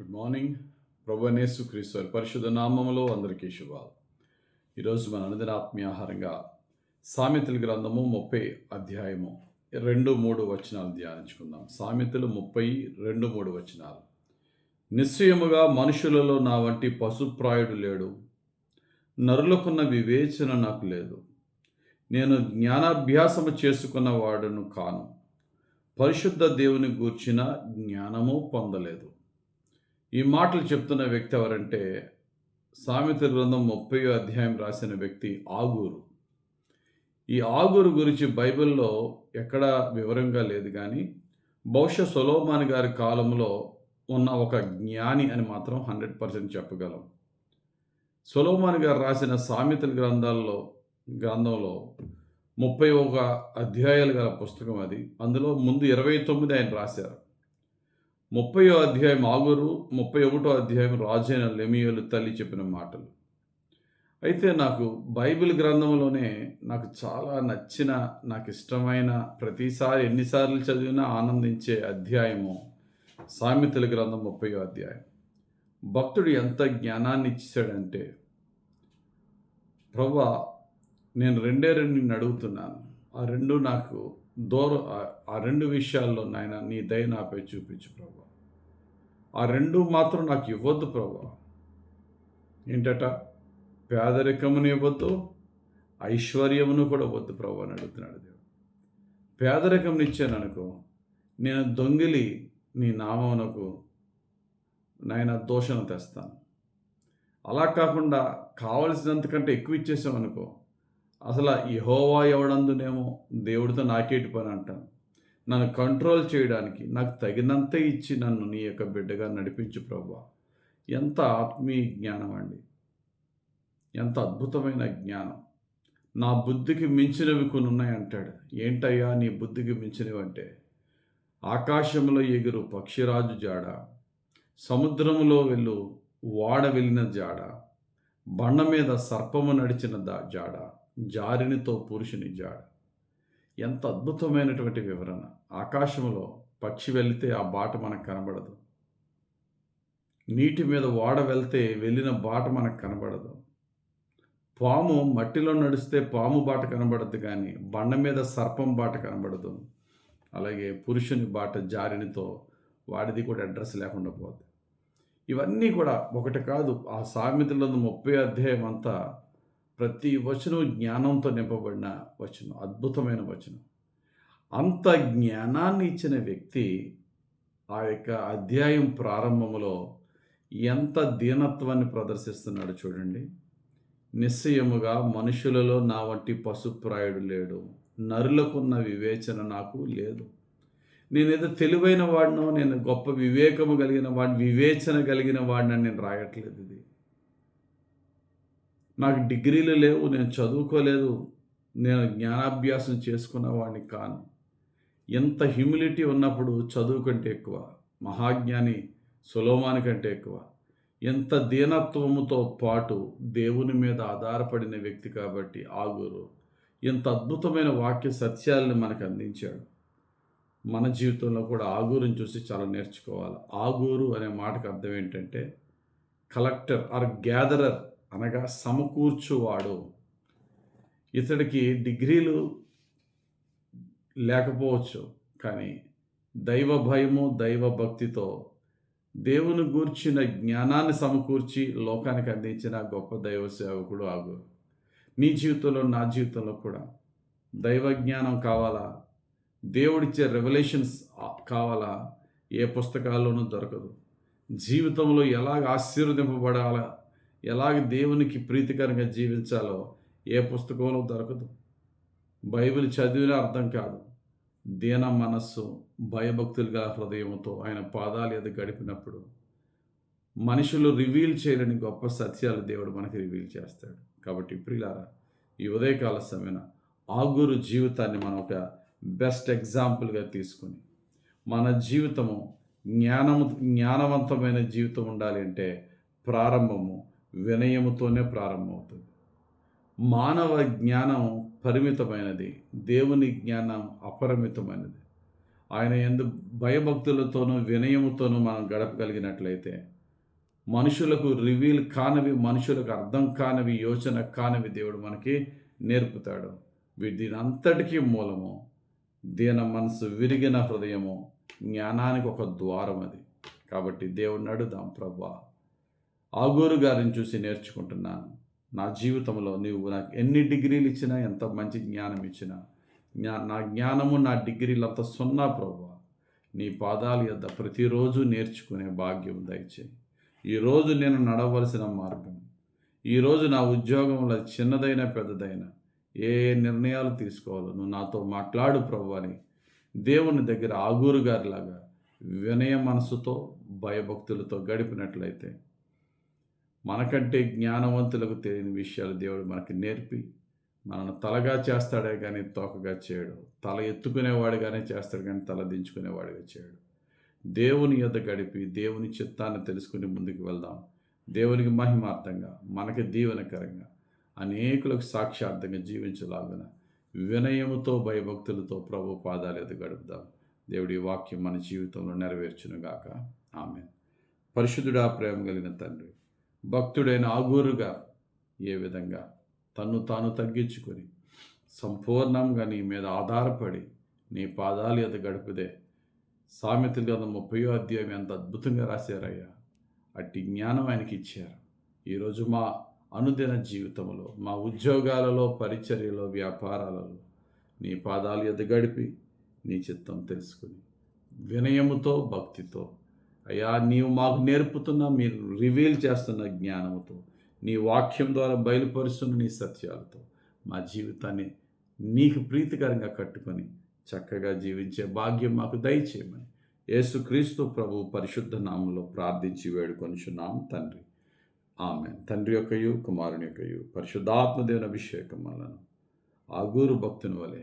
Good morning. ప్రభువైన యేసుక్రీస్తు వారి పరిశుద్ధ నామములో అందరికీ శుభాలు. ఈరోజు మన అనుదిన ఆత్మీయ ఆహారంగా సామెతల గ్రంథము 30 అధ్యాయము 2-3 వచనాలు ధ్యానించుకుందాం. సామెతలు 30:2-3 వచనాలు. నిశ్చయముగా మనుషులలో నా వంటి పశుప్రాయుడు లేడు, నరులకున్న వివేచన నాకు లేదు. నేను జ్ఞానాభ్యాసము చేసుకున్న వాడును కాను, పరిశుద్ధ దేవుని గూర్చిన జ్ఞానము పొందలేదు. ఈ మాటలు చెప్తున్న వ్యక్తి ఎవరంటే సామెతల గ్రంథం 30 అధ్యాయం రాసిన వ్యక్తి ఆగూరు. ఈ ఆగూరు గురించి బైబిల్లో ఎక్కడా వివరంగా లేదు, కానీ బహుశా సొలొమోను గారి కాలంలో ఉన్న ఒక జ్ఞాని అని మాత్రం 100% చెప్పగలం. సొలొమోను గారు రాసిన సామెతల గ్రంథంలో 31 అధ్యాయాలు గల పుస్తకం అది. అందులో ముందు 29 ఆయన రాశారు. 30వ అధ్యాయం ఆగూరు, 31వ అధ్యాయం రాజైన లెమూయేలు తల్లి చెప్పిన మాటలు. అయితే నాకు బైబిల్ గ్రంథంలోనే నాకు చాలా నచ్చిన, నాకు ఇష్టమైన, ప్రతిసారి ఎన్నిసార్లు చదివినా ఆనందించే అధ్యాయము సామెతల గ్రంథం 30వ అధ్యాయం. భక్తుడు ఎంత జ్ఞానాన్ని ఇచ్చాడంటే, ప్రభువా నేను రెండు నిన్ను అడుగుతున్నాను, ఆ రెండు నాకు ఆ రెండు విషయాల్లో నాయన నీ దయ నాపై చూపించు ప్రభువా. ఆ రెండు మాత్రం నాకు ఇవ్వద్దు ప్రభువా. ఏంటట? పేదరికమును ఇవ్వద్దు, ఐశ్వర్యమును కూడా వద్దు ప్రభువా అని అడుగుతున్నాడు దేవుడు. పేదరికమును ఇచ్చాను అనుకో, నేను దొంగిలి నీ నామమునకు నాయన దూషణ తెస్తాను. అలా కాకుండా కావలసినంతకంటే ఎక్కువ ఇచ్చేసామనుకో, అసలు యెహోవా ఎవడందునేమో దేవుడితో నాకేటి పని అంటాను. నన్ను కంట్రోల్ చేయడానికి నాకు తగినంత ఇచ్చి నన్ను నీ యొక్క బిడ్డగా నడిపించు ప్రభువా. ఎంత ఆత్మీయ జ్ఞానం అండి, ఎంత అద్భుతమైన జ్ఞానం. నా బుద్ధికి మించినవి కొన్ని ఉన్నాయి అంటాడు. ఏంటయ్యా నీ బుద్ధికి మించినవి అంటే? ఆకాశంలో ఎగురు పక్షిరాజు జాడ, సముద్రంలో వెళ్ళు ఓడ వెళ్ళిన జాడ, బండ మీద సర్పము నడిచిన జాడ, జారినితో పురుషుని జాడ. ఎంత అద్భుతమైనటువంటి వివరణ. ఆకాశంలో పక్షి వెళితే ఆ బాట మనకు కనబడదు, నీటి మీద ఓడ వెళ్తే వెళ్ళిన బాట మనకు కనబడదు, పాము మట్టిలో నడిస్తే పాము బాట కనబడదు, కానీ బండ మీద సర్పం బాట కనబడదు. అలాగే పురుషుని బాట జారినితో వాడిది కూడా అడ్రస్ లేకుండా పోతుంది. ఇవన్నీ కూడా ఒకటి కాదు. ఆ సామెతల 30 అధ్యాయం అంతా ప్రతి వచనం జ్ఞానంతో నింపబడిన వచనం, అద్భుతమైన వచనం. అంత జ్ఞానాన్ని ఇచ్చిన వ్యక్తి ఆ యొక్క అధ్యాయం ప్రారంభంలో ఎంత దీనత్వాన్ని ప్రదర్శిస్తున్నాడు చూడండి. నిశ్చయముగా మనుషులలో నా వంటి పశుప్రాయుడు లేడు, నరులకున్న వివేచన నాకు లేదు. నేనేదో తెలివైన వాడినో, నేను గొప్ప వివేకము కలిగిన వాడిని, వివేచన కలిగిన వాడిని నేను రాయట్లేదు. ఇది నాకు డిగ్రీలు లేవు, నేను చదువుకోలేదు, నేను జ్ఞానాభ్యాసం చేసుకున్న వాడిని కాను. ఎంత హ్యూమిలిటీ ఉన్నప్పుడు చదువు కంటే ఎక్కువ, మహాజ్ఞాని సొలొమోను కంటే ఎక్కువ. ఎంత దీనత్వముతో పాటు దేవుని మీద ఆధారపడిన వ్యక్తి కాబట్టి ఆగూరు ఎంత అద్భుతమైన వాక్య సత్యాలను మనకు అందించాడు. మన జీవితంలో కూడా ఆగూరుని చూసి చాలా నేర్చుకోవాలి. ఆగూరు అనే మాటకు అర్థం ఏంటంటే కలెక్టర్ ఆర్ గ్యాదరర్, అనగా సమకూర్చువాడు. ఇతడికి డిగ్రీలు లేకపోవచ్చు, కానీ దైవ భయము, దైవ భక్తితో దేవుని గూర్చిన జ్ఞానాన్ని సమకూర్చి లోకానికి అందించిన గొప్ప దైవ సేవకుడు ఆగూరు. నీ జీవితంలో, నా జీవితంలో కూడా దైవ జ్ఞానం కావాలా, దేవుడిచ్చే రెవల్యూషన్స్ కావాలా, ఏ పుస్తకాల్లోనూ దొరకదు. జీవితంలో ఎలాగ ఆశీర్వదింపబడాలా, ఎలాగ దేవునికి ప్రీతికరంగా జీవించాలో ఏ పుస్తకంలో దొరకదు. బైబిల్ చదివినా అర్థం కాదు. దీన మనస్సు, భయభక్తులు గల హృదయంతో ఆయన పాదాలు ఎదుట గడిపినప్పుడు మనుషులు రివీల్ చేయలేని గొప్ప సత్యాలు దేవుడు మనకి రివీల్ చేస్తాడు. కాబట్టి ప్రియులారా, ఈ ఉదయకాల సమయన ఆగూరు జీవితాన్ని మనం ఒక బెస్ట్ ఎగ్జాంపుల్గా తీసుకుని మన జీవితము జ్ఞానవంతమైన జీవితం ఉండాలి అంటే ప్రారంభము వినయముతోనే ప్రారంభమవుతుంది. మానవ జ్ఞానం పరిమితమైనది, దేవుని జ్ఞానం అపరిమితమైనది. ఆయన యందు భయభక్తులతోనూ వినయముతోనూ మనం గడపగలిగినట్లయితే మనుషులకు రివీల్ కానివి, మనుషులకు అర్థం కానివి, యోచన కానివి దేవుడు మనకి నేర్పుతాడు. దీని అంతటికీ మూలము దీన మనసు, విరిగిన హృదయము, జ్ఞానానికి ఒక ద్వారం అది. కాబట్టి దేవుడిని అడుగుదాం, ప్రభువా ఆగూరు గారిని చూసి నేర్చుకుంటున్నాను. నా జీవితంలో నీవు నాకు ఎన్ని డిగ్రీలు ఇచ్చినా, ఎంత మంచి జ్ఞానం ఇచ్చినా, నా జ్ఞానము నా డిగ్రీలంతా సున్నా ప్రభువా. నీ పాదాల యొద్ద ప్రతిరోజు నేర్చుకునే భాగ్యం దయచేయి. ఈరోజు నేను నడవలసిన మార్గం, ఈరోజు నా ఉద్యోగంలో చిన్నదైనా పెద్దదైనా ఏ నిర్ణయాలు తీసుకోవాలో నువ్వు నాతో మాట్లాడు ప్రభు అని దేవుని దగ్గర ఆగూరు గారిలాగా వినయ మనసుతో భయభక్తులతో గడిపినట్లయితే మనకంటే జ్ఞానవంతులకు తెలియని విషయాలు దేవుడు మనకి నేర్పి మనల్ని తలగా చేస్తాడే కానీ తోకగా చేయడు. తల ఎత్తుకునేవాడుగానే చేస్తాడు కానీ తల దించుకునేవాడిగా చేయడు. దేవుని యొద్ద గడిపి దేవుని చిత్తాన్ని తెలుసుకుని ముందుకు వెళ్దాం. దేవునికి మహిమార్థంగా, మనకి దీవెనకరంగా, అనేకులకు సాక్షార్థంగా జీవించలాగున వినయముతో భయభక్తులతో ప్రభు పాదాలు ఎదుగు గడుపుదాం. దేవుడి వాక్యం మన జీవితంలో నెరవేర్చునుగాక. ఆమేన్. పరిశుద్ధుడా, ప్రేమ కలిగిన తండ్రి, భక్తుడైన ఆగూరుగా ఏ విధంగా తన్ను తాను తగ్గించుకొని సంపూర్ణంగా నీ మీద ఆధారపడి నీ పాదాలు ఎదుగు గడుపుదే సామెతల గ్రంథం 30వ అధ్యాయం ఎంత అద్భుతంగా రాశారయ్యా. అట్టి జ్ఞానం ఆయనకి ఇచ్చారు. ఈరోజు మా అనుదిన జీవితంలో, మా ఉద్యోగాలలో, పరిచర్యలో, వ్యాపారాలలో నీ పాదాలు ఎద్ద గడిపి నీ చిత్తం తెలుసుకుని వినయముతో, భక్తితో అయ్యా నీవు మాకు నేర్పుతున్న, మీరు రివీల్ చేస్తున్న జ్ఞానముతో, నీ వాక్యం ద్వారా బయలుపరుస్తున్న నీ సత్యాలతో మా జీవితాన్ని నీకు ప్రీతికరంగా కట్టుకొని చక్కగా జీవించే భాగ్యం మాకు దయచేయమని యేసుక్రీస్తు ప్రభు పరిశుద్ధ నామంలో ప్రార్థించి వేడుకొనుచున్నాం తండ్రి. ఆమేన్. తండ్రి యొక్కయు, కుమారుని యొక్కయు, పరిశుద్ధాత్మదేవుని అభిషేకం వలన ఆగూరు భక్తుని వలె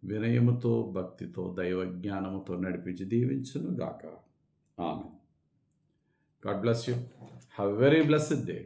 వినయముతో, భక్తితో, దైవ జ్ఞానముతో నడిపించి దీవించును గాక. ఆమేన్. God bless you. Have a very blessed day.